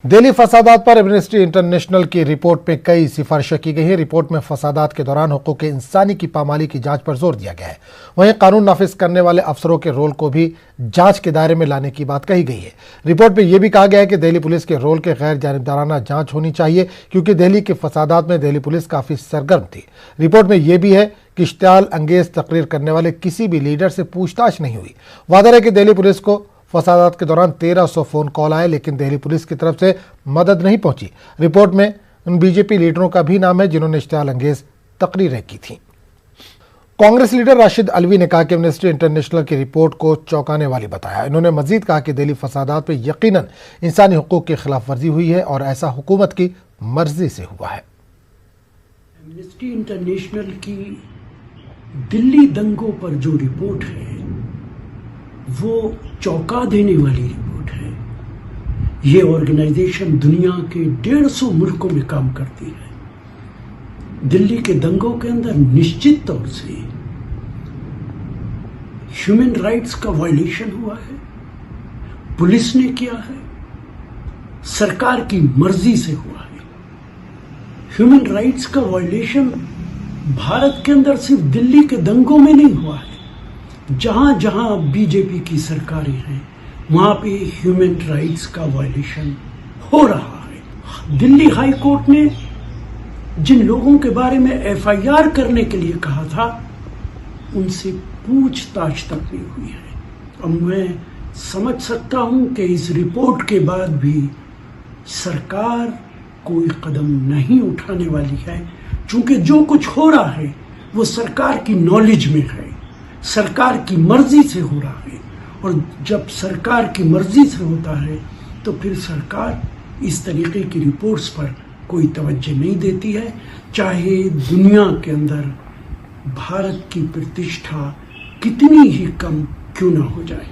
दिल्ली फसादात पर amnesty international की report में कई सिफारिशें की गई हैं। रिपोर्ट में फसादात के दौरान हुकूक इंसानी की पामाली की जांच पर जोर दिया गया है। वहीं कानून नाफिज करने वाले अफसरों के रोल को भी जांच के दायरे में लाने की बात कही गई है। रिपोर्ट में यह भी कहा गया है कि दिल्ली पुलिस के रोल के गैर जानिबदाराना जांच होनी चाहिए, क्योंकि दिल्ली के फसादात में दिल्ली पुलिस काफी सरगर्म थी। रिपोर्ट में यह भी है कि इश्तियाल अंगेज तकरीर करने वाले किसी भी लीडर से पूछताछ नहीं हुई। वादा है कि दिल्ली पुलिस को फसादात के दौरान 1300 फोन कॉल आए, लेकिन दिल्ली पुलिस की तरफ से मदद नहीं पहुंची। रिपोर्ट में उन बीजेपी लीडरों का भी नाम है जिन्होंने इश्तियाल अंगेज तकरीरें की थी। कांग्रेस लीडर राशिद अलवी ने कहा कि एमनेस्टी इंटरनेशनल की रिपोर्ट को चौंकाने वाली बताया। इन्होंने मजीद कहा कि दिल्ली फसादात में यकीनन इंसानी हुकूक की खिलाफ वर्जी हुई है और ऐसा हुकूमत की मर्जी से हुआ है। एमनेस्टी इंटरनेशनल की दिल्ली दंगों पर जो रिपोर्ट है वो चौंका देने वाली रिपोर्ट है। ये ऑर्गेनाइजेशन दुनिया के 150 मुल्कों में काम करती है। दिल्ली के दंगों के अंदर निश्चित तौर से ह्यूमन राइट्स का वायलेशन हुआ है, पुलिस ने किया है, सरकार की मर्जी से हुआ है। ह्यूमन राइट्स का वायलेशन भारत के अंदर सिर्फ दिल्ली के दंगों में नहीं हुआ है। जहां जहां बीजेपी की सरकारें हैं वहां पे ह्यूमन राइट्स का वायलेशन हो रहा है। दिल्ली हाई कोर्ट ने जिन लोगों के बारे में एफआईआर करने के लिए कहा था उनसे पूछताछ तक नहीं हुई है। अब मैं समझ सकता हूं कि इस रिपोर्ट के बाद भी सरकार कोई कदम नहीं उठाने वाली है, क्योंकि जो कुछ हो रहा है वो सरकार की नॉलेज में है, सरकार की मर्जी से हो रहा है। और जब सरकार की मर्जी से होता है तो फिर सरकार इस तरीके की रिपोर्ट्स पर कोई तवज्जो नहीं देती है, चाहे दुनिया के अंदर भारत की प्रतिष्ठा कितनी ही कम क्यों ना हो जाए।